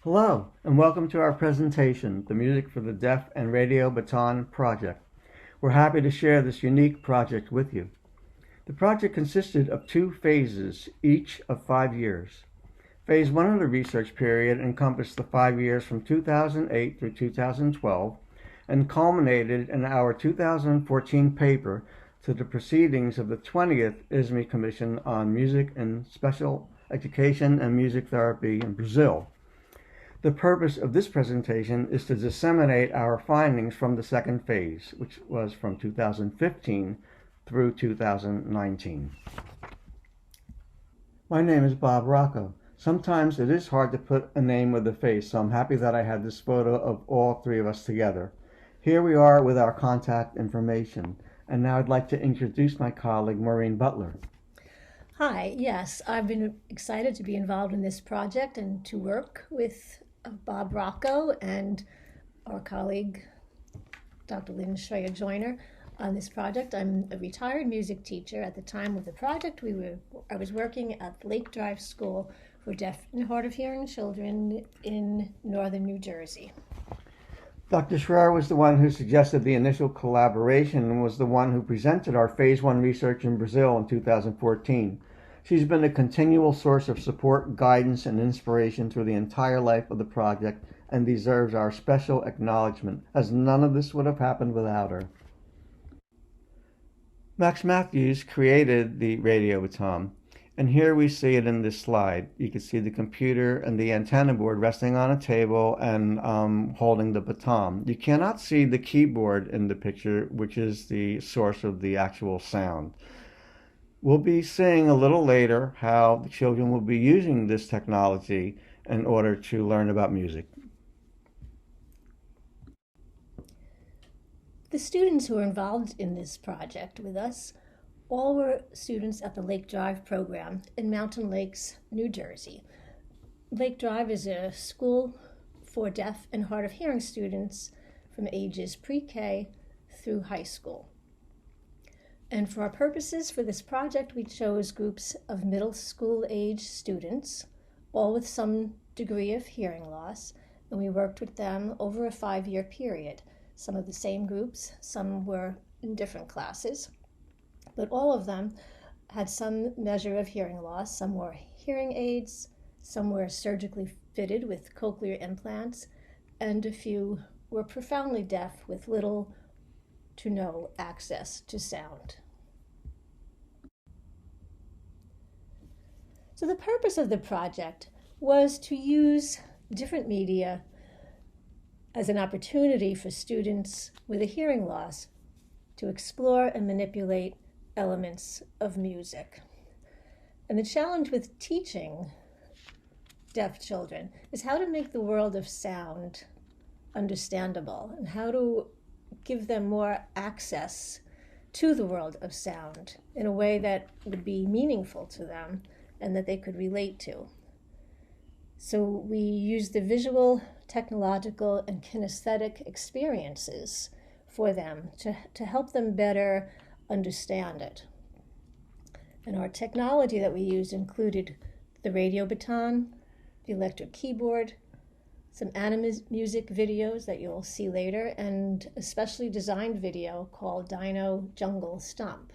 Hello, and welcome to our presentation, The Music for the Deaf and Radio Baton Project. We're happy to share this unique project with you. The project consisted of 2 phases, each of 5 years. Phase 1 of the research period encompassed the 5 years from 2008 through 2012 and culminated in our 2014 paper to the proceedings of the 20th ISME Commission on Music and Special Education and Music Therapy in Brazil. The purpose of this presentation is to disseminate our findings from the second phase, which was from 2015 through 2019. My name is Bob Rocco. Sometimes it is hard to put a name with a face, so I'm happy that I had this photo of all 3 of us together. Here we are with our contact information. And now I'd like to introduce my colleague, Maureen Butler. Hi, yes, I've been excited to be involved in this project and to work with Bob Rocco and our colleague, Dr. Lynn Schreier-Joyner, on this project. I'm a retired music teacher. At the time of the project, I was working at Lake Drive School for Deaf and Hard of Hearing children in northern New Jersey. Dr. Schreier was the one who suggested the initial collaboration and was the one who presented our Phase 1 research in Brazil in 2014. She's been a continual source of support, guidance, and inspiration through the entire life of the project and deserves our special acknowledgement, as none of this would have happened without her. Max Matthews created the radio baton, and here we see it in this slide. You can see the computer and the antenna board resting on a table and holding the baton. You cannot see the keyboard in the picture, which is the source of the actual sound. We'll be seeing a little later how the children will be using this technology in order to learn about music. The students who were involved in this project with us all were students at the Lake Drive program in Mountain Lakes, New Jersey. Lake Drive is a school for deaf and hard of hearing students from ages pre-K through high school. And for our purposes for this project, we chose groups of middle school age students, all with some degree of hearing loss, and we worked with them over a 5-year period. Some of the same groups, some were in different classes, but all of them had some measure of hearing loss. Some wore hearing aids, some were surgically fitted with cochlear implants, and a few were profoundly deaf with little to no access to sound. So the purpose of the project was to use different media as an opportunity for students with a hearing loss to explore and manipulate elements of music. And the challenge with teaching deaf children is how to make the world of sound understandable and how to give them more access to the world of sound in a way that would be meaningful to them and that they could relate to. So we use the visual, technological, and kinesthetic experiences for them to help them better understand it. And our technology that we used included the radio baton, the electric keyboard, some anime music videos that you'll see later, and a specially designed video called Dino Jungle Stomp.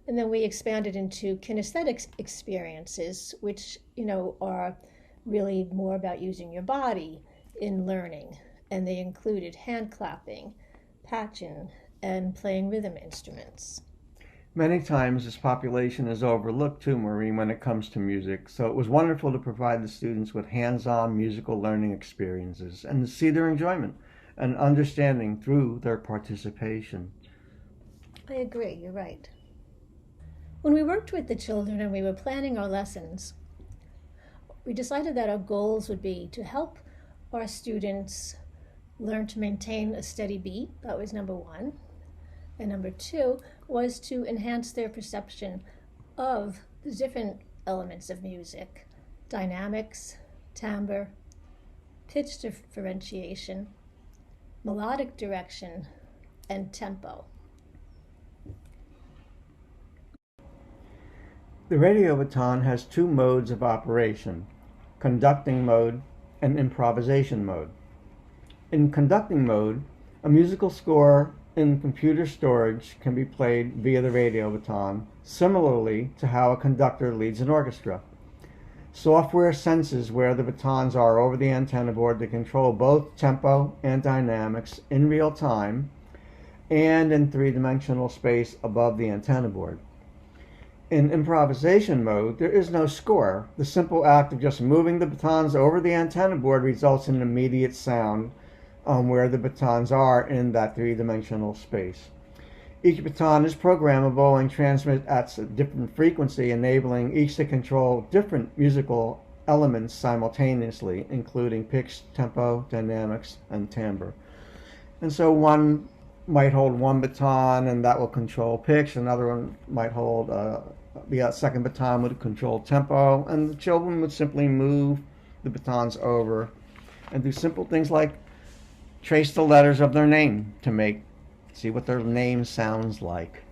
And then we expanded into kinesthetic experiences, which, are really more about using your body in learning. And they included hand clapping, patching, and playing rhythm instruments. Many times this population is overlooked too, Maureen, when it comes to music. So it was wonderful to provide the students with hands-on musical learning experiences and to see their enjoyment and understanding through their participation. I agree, you're right. When we worked with the children and we were planning our lessons, we decided that our goals would be to help our students learn to maintain a steady beat. That was number 1. And number 2 was to enhance their perception of the different elements of music: dynamics, timbre, pitch differentiation, melodic direction, and tempo. The radio baton has 2 modes of operation. conducting mode, and improvisation mode. In conducting mode, a musical score in computer storage can be played via the radio baton, similarly to how a conductor leads an orchestra. Software senses where the batons are over the antenna board to control both tempo and dynamics in real time and in three-dimensional space above the antenna board. In improvisation mode, there is no score. The simple act of just moving the batons over the antenna board results in an immediate sound where the batons are in that three-dimensional space. Each baton is programmable and transmits at a different frequency, enabling each to control different musical elements simultaneously, including pitch, tempo, dynamics, and timbre. And so one might hold one baton and that will control pitch, another one might hold the second baton would control tempo, and the children would simply move the batons over and do simple things like trace the letters of their name to see what their name sounds like.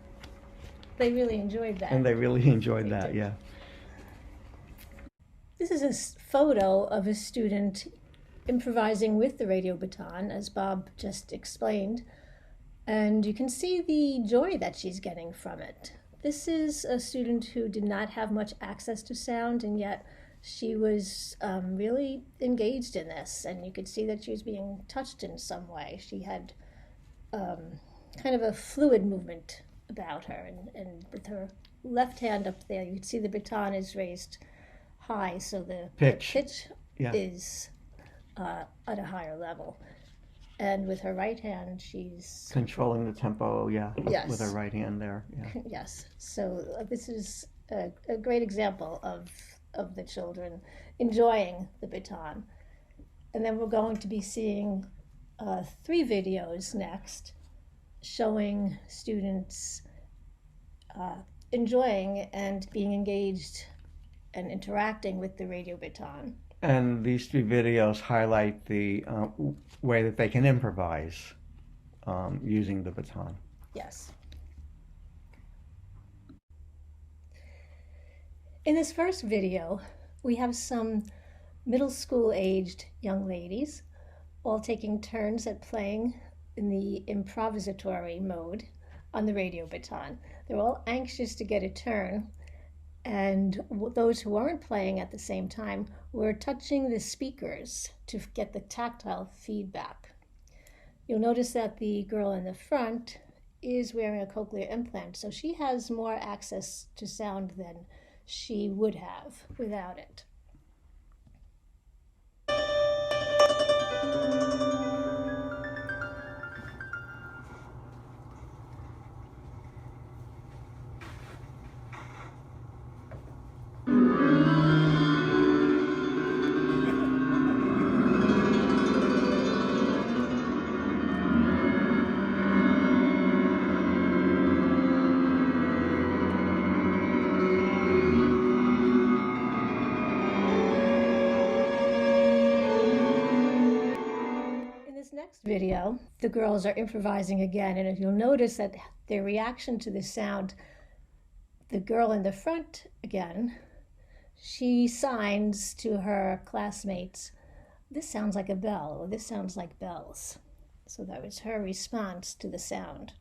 They really enjoyed that. And they really enjoyed that, yeah. This is a photo of a student improvising with the radio baton, as Bob just explained, and you can see the joy that she's getting from it. This is a student who did not have much access to sound, and yet she was really engaged in this, and you could see that she was being touched in some way. She had kind of a fluid movement about her, and with her left hand up there, you can see the baton is raised high, so the pitch is at a higher level. And with her right hand, she's controlling the tempo, yes. With her right hand there. Yeah. Yes. So this is a great example of the children enjoying the baton. And then we're going to be seeing 3 videos next showing students enjoying and being engaged and interacting with the radio baton. And these 3 videos highlight the way that they can improvise using the baton. Yes. In this first video, we have some middle school aged young ladies all taking turns at playing in the improvisatory mode on the radio baton. They're all anxious to get a turn, and those who weren't playing at the same time were touching the speakers to get the tactile feedback. You'll notice that the girl in the front is wearing a cochlear implant, so she has more access to sound than she would have without it. Next video, the girls are improvising again, and if you'll notice that their reaction to the sound, the girl in the front again, she signs to her classmates, "This sounds like a bell," or "This sounds like bells." So that was her response to the sound.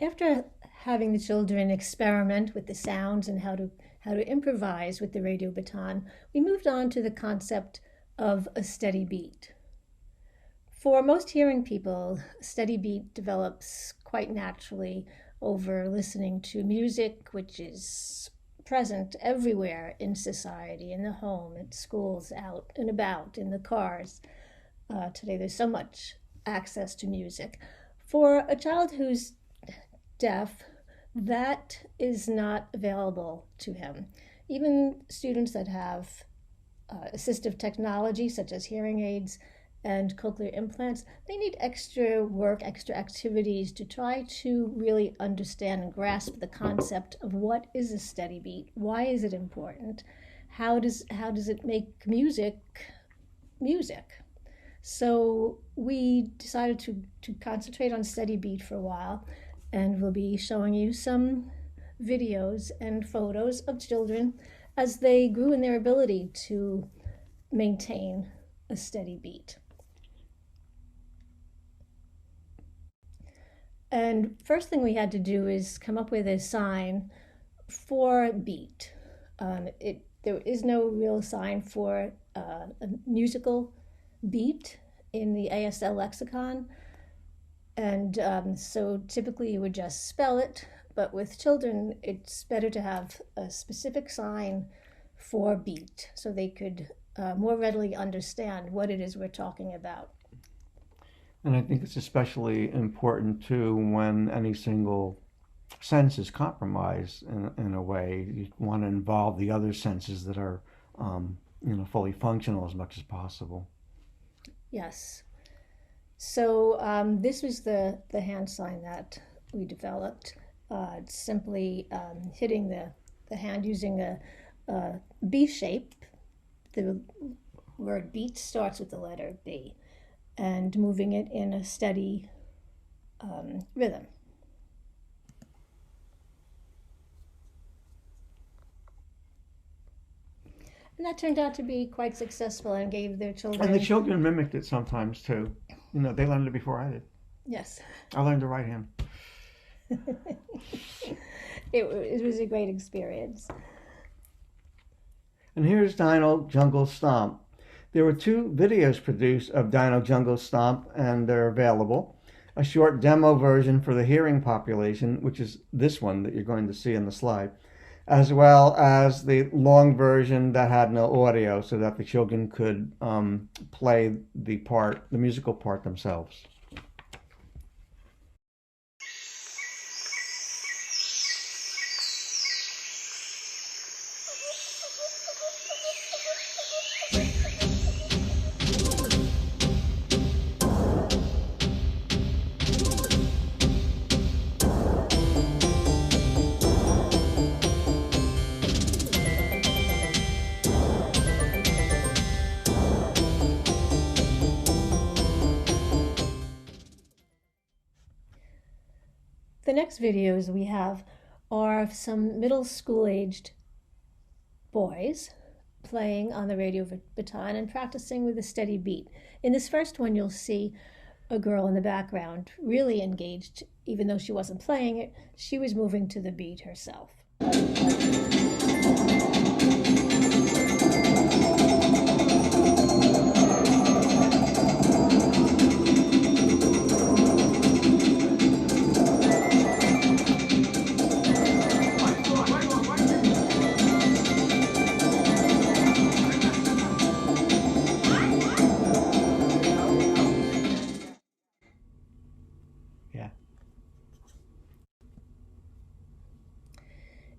After having the children experiment with the sounds and how to improvise with the radio baton, we moved on to the concept of a steady beat. For most hearing people, a steady beat develops quite naturally over listening to music, which is present everywhere in society, in the home, at schools, out and about, in the cars. Today there's so much access to music. For a child who's deaf, That is not available to him. Even students that have assistive technology, such as hearing aids and cochlear implants, they need extra work, extra activities to try to really understand and grasp the concept of what is a steady beat, why is it important, how does it make music. So we decided to concentrate on steady beat for a while, and we'll be showing you some videos and photos of children as they grew in their ability to maintain a steady beat. And first thing we had to do is come up with a sign for beat. There is no real sign for a musical beat in the ASL lexicon, and so typically you would just spell it, but with children it's better to have a specific sign for beat so they could more readily understand what it is we're talking about. And I think it's especially important too when any single sense is compromised in a way. You want to involve the other senses that are fully functional as much as possible. Yes. So this was the hand sign that we developed. It's simply hitting the hand using a B shape. The word beat starts with the letter B, and moving it in a steady rhythm. And that turned out to be quite successful and gave their children... And the children mimicked it sometimes too. They learned it before I did. Yes. I learned the right hand. It was a great experience. And here's Dino Jungle Stomp. There were 2 videos produced of Dino Jungle Stomp, and they're available. A short demo version for the hearing population, which is this one that you're going to see in the slide, as well as the long version that had no audio so that the children could play the musical part themselves. The next videos we have are some middle school aged boys playing on the radio baton and practicing with a steady beat. In this first one you'll see a girl in the background really engaged. Even though she wasn't playing it, she was moving to the beat herself.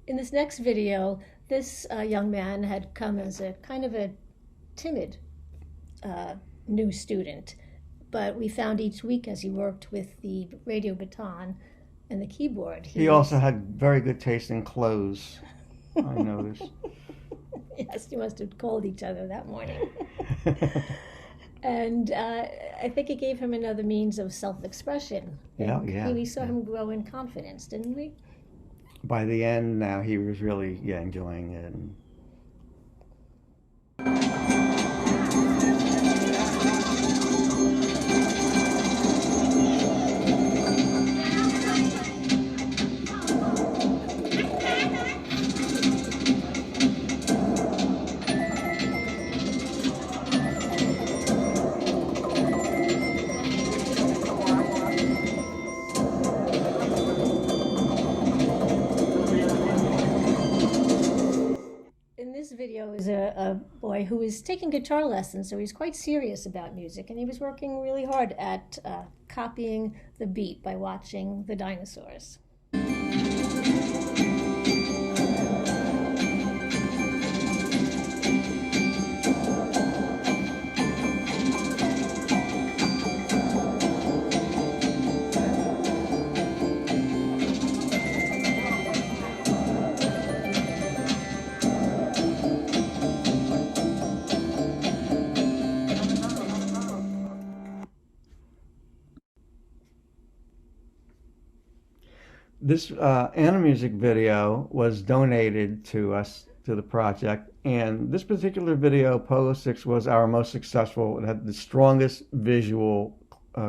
In this next video, this young man had come as a kind of a timid new student, but we found each week as he worked with the radio baton and the keyboard. He also had very good taste in clothes, I noticed. Yes, you must have called each other that morning. And I think it gave him another means of self-expression. We saw him grow in confidence, didn't we? By the end now, he was really enjoying it. Video is a boy who is taking guitar lessons, so he's quite serious about music, and he was working really hard at copying the beat by watching the dinosaurs. This music video was donated to us, to the project, and this particular video, Polo 6, was our most successful. It had the strongest visual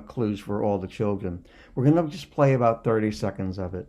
clues for all the children. We're going to just play about 30 seconds of it.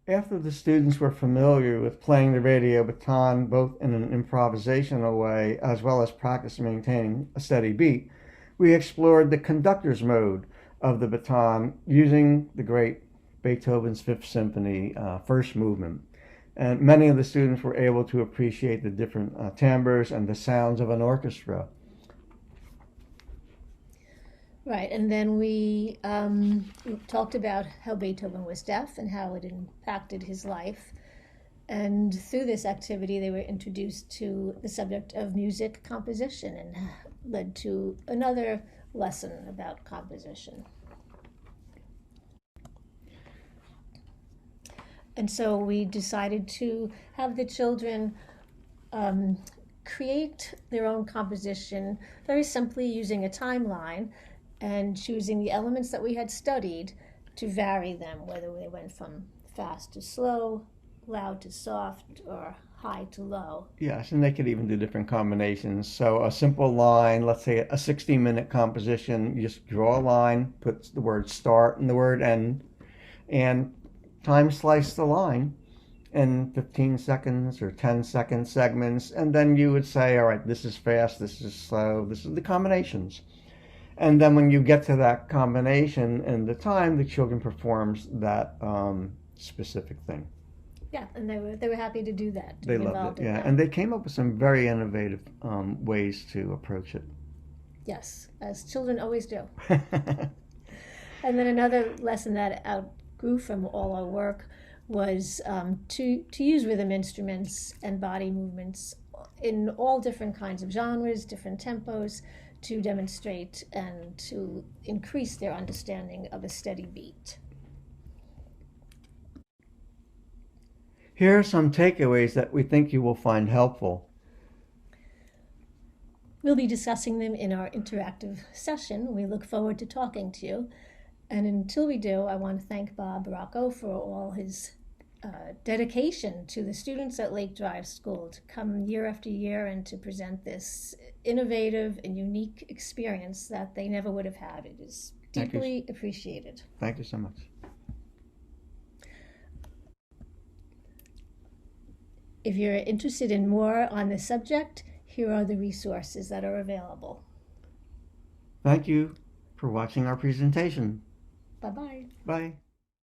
After the students were familiar with playing the radio baton both in an improvisational way as well as practice maintaining a steady beat, we explored the conductor's mode of the baton using the great Beethoven's Fifth Symphony first movement. And many of the students were able to appreciate the different timbres and the sounds of an orchestra. Right, and then we talked about how Beethoven was deaf and how it impacted his life. And through this activity, they were introduced to the subject of music composition and led to another lesson about composition. And so we decided to have the children create their own composition very simply using a timeline and choosing the elements that we had studied to vary them, whether they went from fast to slow, loud to soft, or high to low. Yes, and they could even do different combinations. So a simple line, let's say a 60-minute composition, you just draw a line, put the word start and the word end, and time slice the line in 15 seconds or 10-second segments, and then you would say, all right, this is fast, this is slow, this is the combinations. And then when you get to that combination and the time, the children performs that specific thing. Yeah, and they were happy to do that. They loved it, yeah. And they came up with some very innovative ways to approach it. Yes, as children always do. And then another lesson that outgrew from all our work was to use rhythm instruments and body movements in all different kinds of genres, different tempos, to demonstrate and to increase their understanding of a steady beat. Here are some takeaways that we think you will find helpful. We'll be discussing them in our interactive session. We look forward to talking to you. And until we do, I want to thank Bob Rocco for all his dedication to the students at Lake Drive School to come year after year and to present this innovative and unique experience that they never would have had. It is deeply appreciated. Thank you so much. If you're interested in more on this subject, here are the resources that are available. Thank you for watching our presentation. Bye-bye. Bye.